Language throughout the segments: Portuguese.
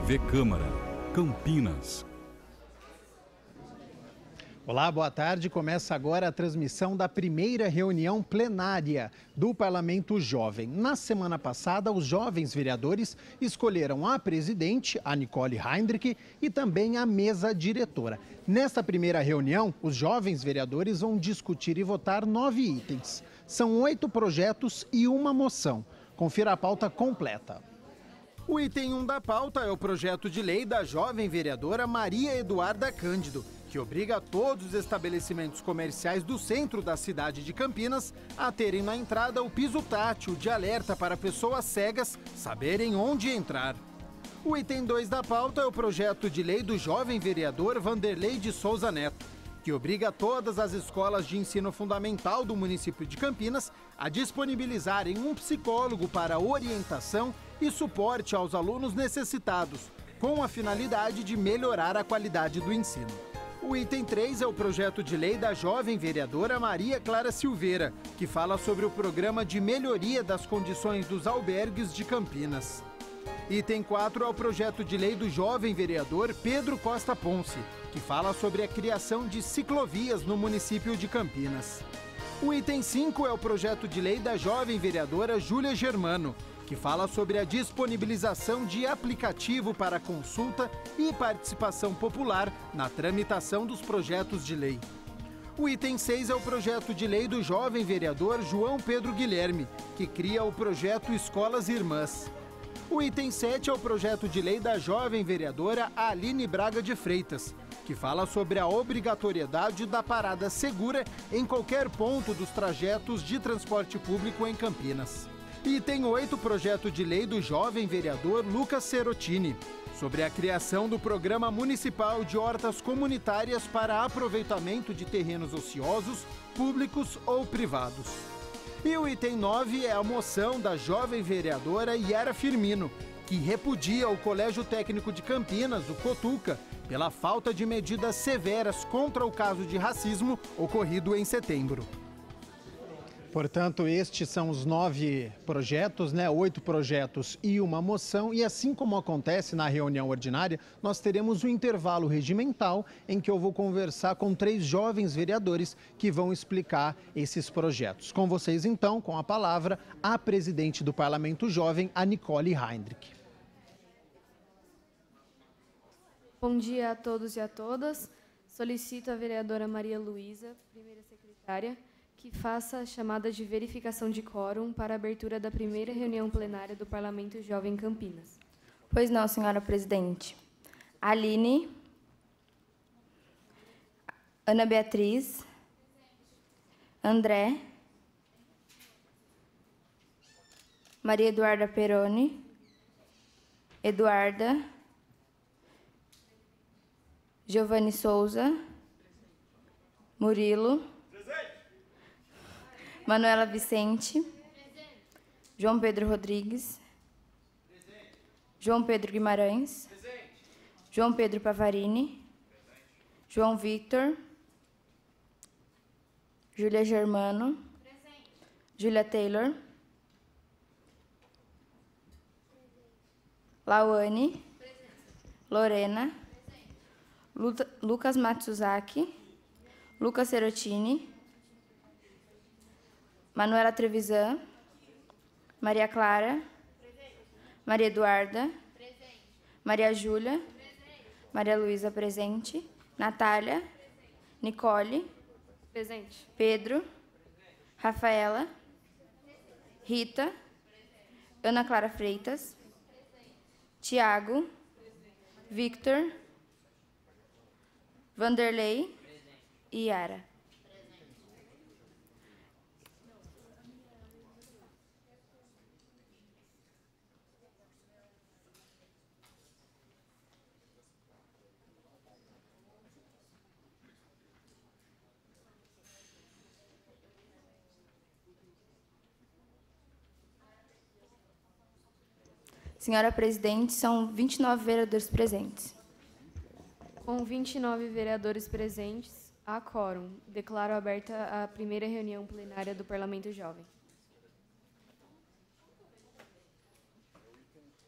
TV Câmara, Campinas. Olá, boa tarde. Começa agora a transmissão da primeira reunião plenária do Parlamento Jovem. Na semana passada, os jovens vereadores escolheram a presidente, a Nicole Heinrich, e também a mesa diretora. Nesta primeira reunião, os jovens vereadores vão discutir e votar 9 itens. São 8 projetos e uma moção. Confira a pauta completa. O item 1 da pauta é o projeto de lei da jovem vereadora Maria Eduarda Cândido, que obriga todos os estabelecimentos comerciais do centro da cidade de Campinas a terem na entrada o piso tátil de alerta para pessoas cegas saberem onde entrar. O item 2 da pauta é o projeto de lei do jovem vereador Vanderlei de Souza Neto, que obriga todas as escolas de ensino fundamental do município de Campinas a disponibilizarem um psicólogo para orientação e suporte aos alunos necessitados, com a finalidade de melhorar a qualidade do ensino. O item 3 é o projeto de lei da jovem vereadora Maria Clara Silveira, que fala sobre o programa de melhoria das condições dos albergues de Campinas. Item 4 é o projeto de lei do jovem vereador Pedro Costa Ponce, que fala sobre a criação de ciclovias no município de Campinas. O item 5 é o projeto de lei da jovem vereadora Júlia Germano, que fala sobre a disponibilização de aplicativo para consulta e participação popular na tramitação dos projetos de lei. O item 6 é o projeto de lei do jovem vereador João Pedro Guilherme, que cria o projeto Escolas Irmãs. O item 7 é o projeto de lei da jovem vereadora Aline Braga de Freitas, que fala sobre a obrigatoriedade da parada segura em qualquer ponto dos trajetos de transporte público em Campinas. Item 8, projeto de lei do jovem vereador Lucas Serotini, sobre a criação do Programa Municipal de Hortas Comunitárias para aproveitamento de terrenos ociosos, públicos ou privados. E o item 9 é a moção da jovem vereadora Yara Firmino, que repudia o Colégio Técnico de Campinas, o Cotuca, pela falta de medidas severas contra o caso de racismo ocorrido em setembro. Portanto, estes são os 9 projetos, 8 projetos e uma moção. E assim como acontece na reunião ordinária, nós teremos um intervalo regimental em que eu vou conversar com 3 jovens vereadores que vão explicar esses projetos. Com vocês, então, com a palavra, a presidente do Parlamento Jovem, a Nicole Heinrich. Bom dia a todos e a todas. Solicito a vereadora Maria Luísa, primeira secretária, que faça a chamada de verificação de quórum para a abertura da primeira reunião plenária do Parlamento Jovem Campinas. Pois não, senhora presidente. Aline, Ana Beatriz, André, Maria Eduarda Peroni, Eduarda, Giovanni Souza, Murilo, Manuela Vicente, João Pedro Rodrigues, João Pedro Guimarães, João Pedro Pavarini, João Victor, Júlia Germano, Júlia Taylor, Lauane, Lorena, Lucas Matsuzaki, Lucas Serotini, Manuela Trevisan, Maria Clara, Maria Eduarda, Maria Júlia, Maria Luísa presente, Natália, Nicole, Presente. Pedro, Rafaela, Rita, Ana Clara Freitas, Tiago, Victor, Vanderlei e Yara. Senhora presidente, são 29 vereadores presentes. Com 29 vereadores presentes, há quórum. Declaro aberta a primeira reunião plenária do Parlamento Jovem.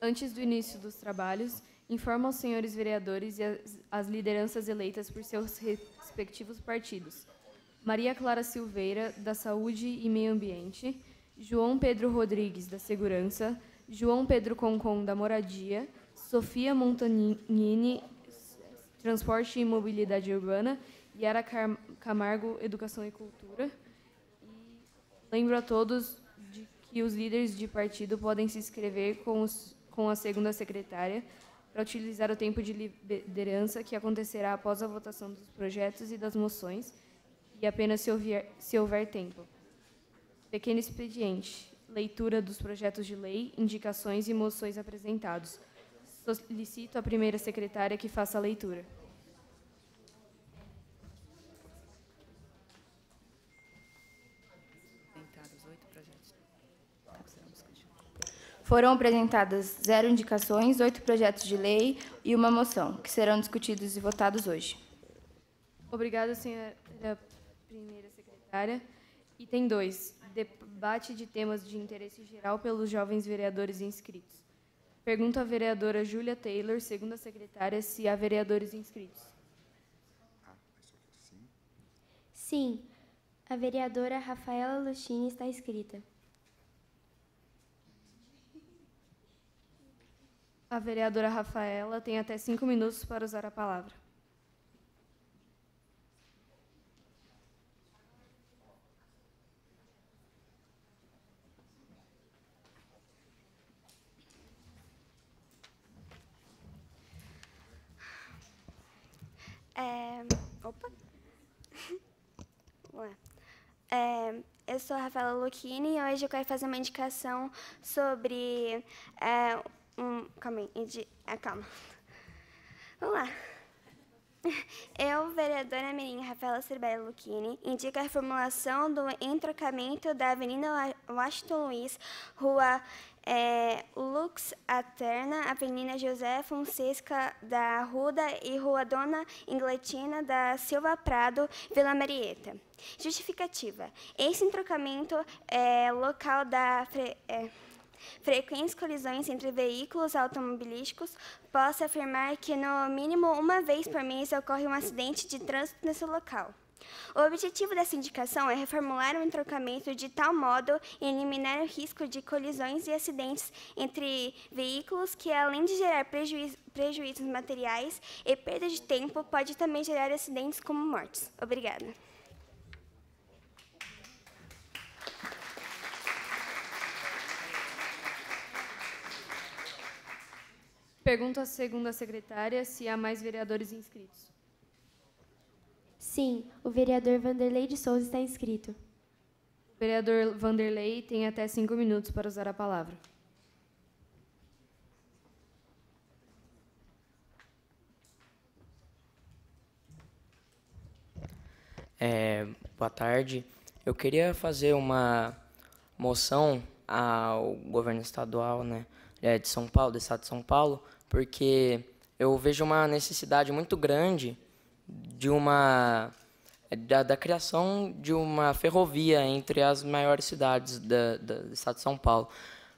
Antes do início dos trabalhos, Informa aos senhores vereadores e as lideranças eleitas por seus respectivos partidos. Maria Clara Silveira, da Saúde e Meio Ambiente. João Pedro Rodrigues, da Segurança. João Pedro Concon, da Moradia. Sofia Montanini, Transporte e Mobilidade Urbana. Yara Camargo, Educação e Cultura. E lembro a todos de que os líderes de partido podem se inscrever com a segunda secretária para utilizar o tempo de liderança que acontecerá após a votação dos projetos e das moções, e apenas se houver tempo. Pequeno expediente. Leitura dos projetos de lei, indicações e moções apresentados. Solicito a primeira secretária que faça a leitura. Foram apresentadas 0 indicações, 8 projetos de lei e uma moção, que serão discutidos e votados hoje. Obrigada, senhora primeira secretária. Item 2. Debate de temas de interesse geral pelos jovens vereadores inscritos. Pergunto à vereadora Júlia Taylor, segunda secretária, se há vereadores inscritos. Sim, a vereadora Rafaela Luchini está inscrita. A vereadora Rafaela tem até 5 minutos para usar a palavra. Opa! Vamos lá. Eu sou a Rafaela Luchini e hoje eu quero fazer uma indicação sobre... Calma aí, calma. Vamos lá. Eu, vereadora mirim Rafaela Cirbelli Luchini, indico a reformulação do entrocamento da Avenida Washington Luiz, Rua Lux Aterna, Avenida José Fonseca da Arruda e Rua Dona Ingletina da Silva Prado, Vila Marieta. Justificativa. Esse entrocamento é local da... frequentes colisões entre veículos automobilísticos, posso afirmar que, no mínimo, uma vez por mês ocorre um acidente de trânsito nesse local. O objetivo dessa indicação é reformular o entrocamento de tal modo em eliminar o risco de colisões e acidentes entre veículos que, além de gerar prejuízos materiais e perda de tempo, pode também gerar acidentes como mortes. Obrigada. Pergunto à segunda secretária se há mais vereadores inscritos. Sim, o vereador Vanderlei de Souza está inscrito. O vereador Vanderlei tem até 5 minutos para usar a palavra. Boa tarde. Eu queria fazer uma moção ao governo estadual, né, de São Paulo, do estado de São Paulo, porque eu vejo uma necessidade muito grande de da criação de uma ferrovia entre as maiores cidades do estado de São Paulo,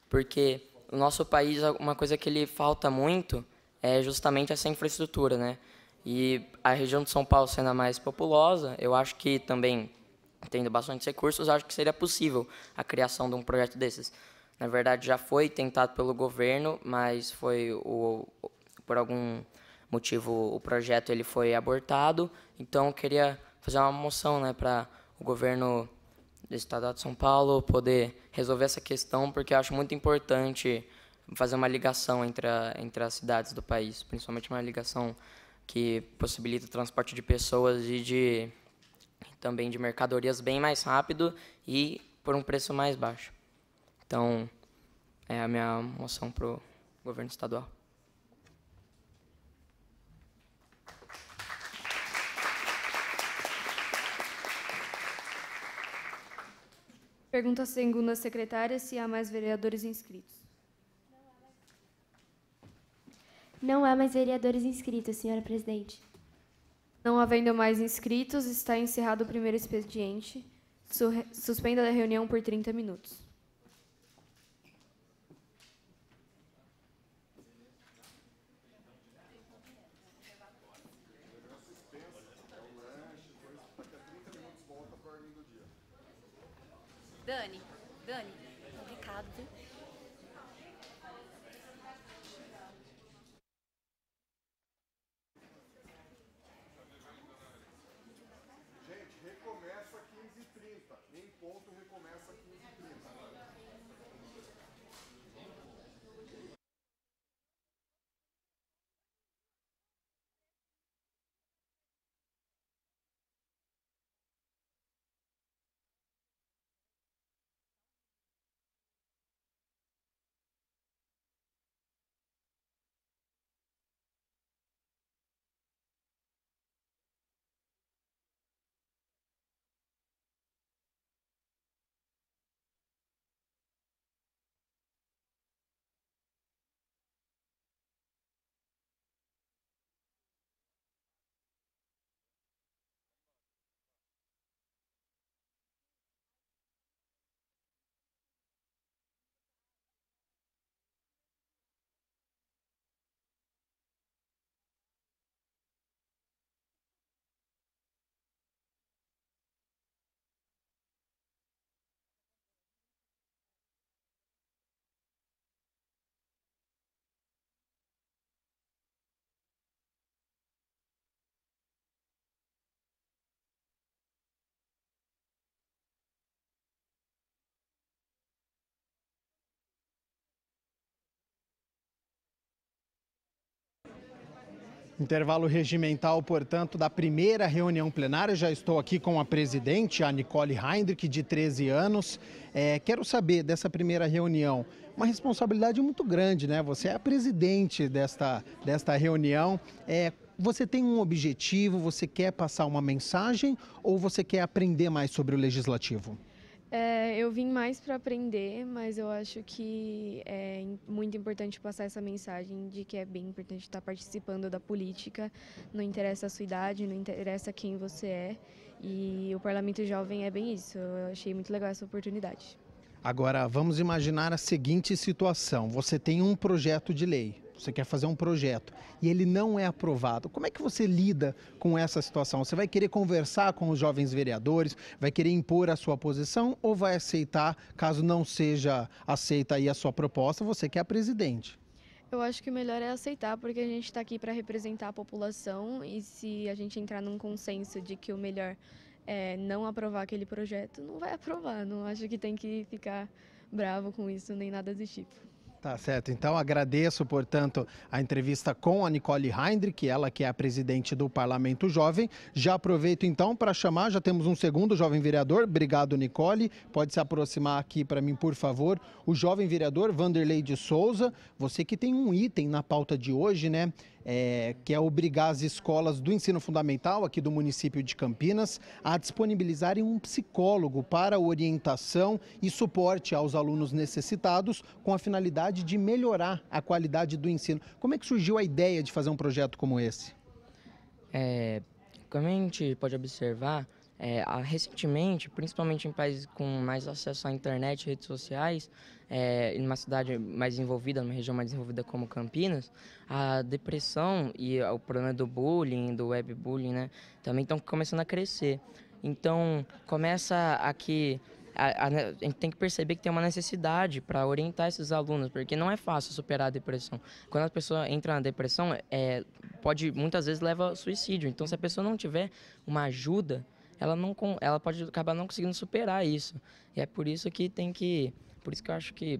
porque o nosso país, uma coisa que ele falta muito é justamente essa infraestrutura, né? E a região de São Paulo sendo a mais populosa, eu acho que também, tendo bastante recursos, acho que seria possível a criação de um projeto desses. Na verdade, já foi tentado pelo governo, mas por algum motivo o projeto ele foi abortado. Então, eu queria fazer uma moção, né, para o governo do estado de São Paulo poder resolver essa questão, porque eu acho muito importante fazer uma ligação entre as cidades do país, principalmente uma ligação que possibilita o transporte de pessoas e também de mercadorias bem mais rápido e por um preço mais baixo. Então, é a minha moção para o governo estadual. Pergunta à segunda secretária se há mais vereadores inscritos. Não há mais vereadores inscritos, senhora presidente. Não havendo mais inscritos, está encerrado o primeiro expediente. Suspenda a reunião por 30 minutos. Dani, um recado, viu? Gente, recomeça 15h30. Em ponto, recomeça 15h30. Intervalo regimental, portanto, da primeira reunião plenária. Já estou aqui com a presidente, a Nicole Heinrich, de 13 anos. Quero saber dessa primeira reunião, uma responsabilidade muito grande, né? Você é a presidente desta reunião. Você tem um objetivo, você quer passar uma mensagem ou você quer aprender mais sobre o legislativo? Eu vim mais para aprender, mas eu acho que é muito importante passar essa mensagem de que é bem importante estar participando da política. Não interessa a sua idade, não interessa quem você é. E o Parlamento Jovem é bem isso. Eu achei muito legal essa oportunidade. Agora, vamos imaginar a seguinte situação. Você tem um projeto de lei, você quer fazer um projeto e ele não é aprovado. Como é que você lida com essa situação? Você vai querer conversar com os jovens vereadores, vai querer impor a sua posição ou vai aceitar, caso não seja aceita aí a sua proposta, você que é a presidente? Eu acho que o melhor é aceitar, porque a gente está aqui para representar a população e se a gente entrar num consenso de que o melhor é não aprovar aquele projeto, não vai aprovar. Não acho que tem que ficar bravo com isso, nem nada desse tipo. Tá certo, então agradeço, portanto, a entrevista com a Nicole Heinrich, ela que é a presidente do Parlamento Jovem. Já aproveito então para chamar, já temos um segundo jovem vereador, obrigado Nicole, pode se aproximar aqui para mim, por favor, o jovem vereador Vanderlei de Souza, você que tem um item na pauta de hoje, né? Que é obrigar as escolas do ensino fundamental aqui do município de Campinas a disponibilizarem um psicólogo para orientação e suporte aos alunos necessitados com a finalidade de melhorar a qualidade do ensino. Como é que surgiu a ideia de fazer um projeto como esse? Como a gente pode observar, recentemente, principalmente em países com mais acesso à internet e redes sociais, em uma cidade mais desenvolvida, numa região mais desenvolvida como Campinas, a depressão e o problema do bullying, do webbullying, né, também estão começando a crescer. Então, começa aqui... A gente tem que perceber que tem uma necessidade para orientar esses alunos, porque não é fácil superar a depressão. Quando a pessoa entra na depressão, muitas vezes leva ao suicídio. Então, se a pessoa não tiver uma ajuda, ela pode acabar não conseguindo superar isso. E é por isso que por isso que eu acho que,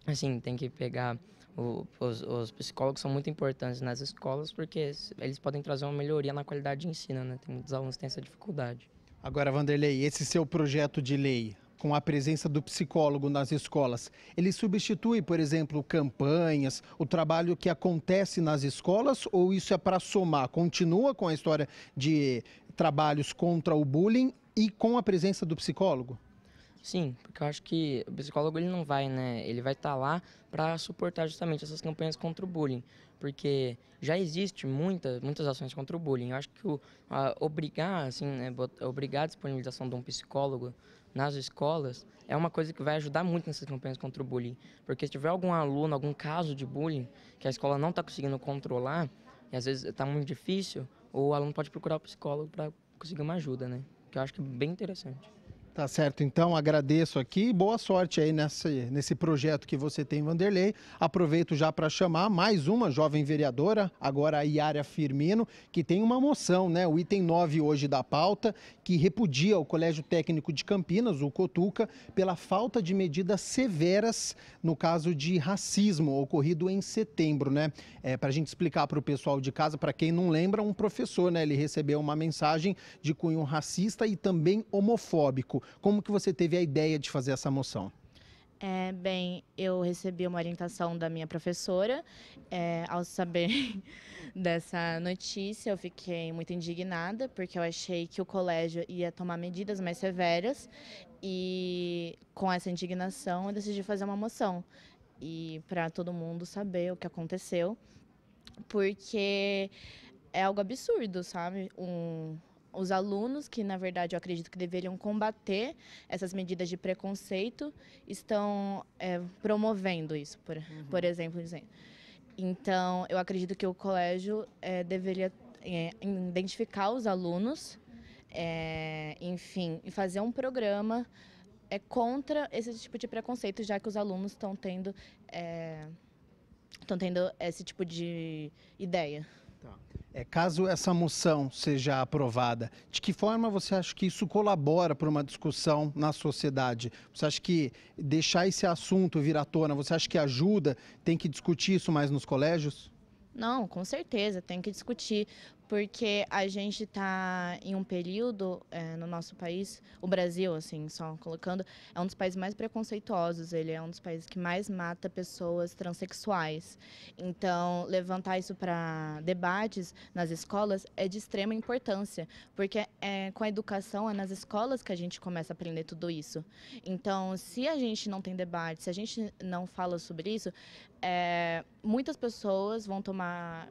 assim, tem que pegar os psicólogos são muito importantes nas escolas, porque eles podem trazer uma melhoria na qualidade de ensino, né? Tem muitos alunos que têm essa dificuldade. Agora, Vanderlei, esse seu projeto de lei, com a presença do psicólogo nas escolas, ele substitui, por exemplo, campanhas, o trabalho que acontece nas escolas, ou isso é para somar? Continua com a história de trabalhos contra o bullying e com a presença do psicólogo? Sim, porque eu acho que o psicólogo ele não vai, né? Ele vai estar lá para suportar justamente essas campanhas contra o bullying, porque já existe muitas ações contra o bullying. Eu acho que obrigar, assim, né, obrigar a disponibilização de um psicólogo nas escolas é uma coisa que vai ajudar muito nessas campanhas contra o bullying, porque se tiver algum aluno, algum caso de bullying que a escola não está conseguindo controlar, e às vezes está muito difícil, o aluno pode procurar o psicólogo para conseguir uma ajuda, né? Que eu acho que é bem interessante. Tá certo, então agradeço aqui, boa sorte aí nesse projeto que você tem, Vanderlei. Aproveito já para chamar mais uma jovem vereadora, agora a Yara Firmino, que tem uma moção, né? O item 9 hoje da pauta, que repudia o Colégio Técnico de Campinas, o Cotuca, pela falta de medidas severas no caso de racismo ocorrido em setembro, né? Para a gente explicar para o pessoal de casa, para quem não lembra, um professor, né? Ele recebeu uma mensagem de cunho racista e também homofóbico. Como que você teve a ideia de fazer essa moção? Bem, eu recebi uma orientação da minha professora. Ao saber dessa notícia, eu fiquei muito indignada, porque eu achei que o colégio ia tomar medidas mais severas. E com essa indignação, eu decidi fazer uma moção. E para todo mundo saber o que aconteceu, porque é algo absurdo, sabe? Os alunos, que na verdade eu acredito que deveriam combater essas medidas de preconceito, estão promovendo isso, por exemplo. Então, eu acredito que o colégio deveria identificar os alunos, enfim, e fazer um programa contra esse tipo de preconceito, já que os alunos estão tendo esse tipo de ideia. Caso essa moção seja aprovada, de que forma você acha que isso colabora para uma discussão na sociedade? Você acha que deixar esse assunto vir à tona, você acha que ajuda? Tem que discutir isso mais nos colégios? Não, com certeza, tem que discutir, porque a gente está em um período no nosso país, o Brasil, assim, só colocando, é um dos países mais preconceituosos, ele é um dos países que mais mata pessoas transexuais. Então, levantar isso para debates nas escolas é de extrema importância, porque com a educação é nas escolas que a gente começa a aprender tudo isso. Então, se a gente não tem debate, se a gente não fala sobre isso, muitas pessoas vão tomar,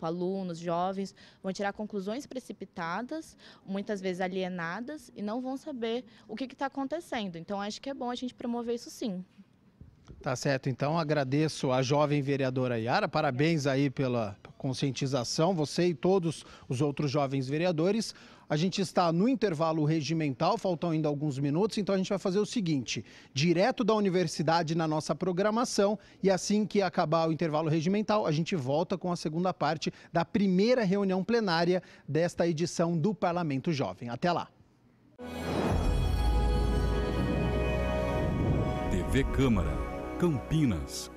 alunos, jovens, vão tirar conclusões precipitadas, muitas vezes alienadas, e não vão saber o que está acontecendo. Então, acho que é bom a gente promover isso sim. Tá certo, então agradeço a jovem vereadora Yara, parabéns aí pela conscientização, você e todos os outros jovens vereadores. A gente está no intervalo regimental, faltam ainda alguns minutos, então a gente vai fazer o seguinte, direto da universidade na nossa programação, e assim que acabar o intervalo regimental, a gente volta com a segunda parte da primeira reunião plenária desta edição do Parlamento Jovem. Até lá! TV Câmara, Campinas.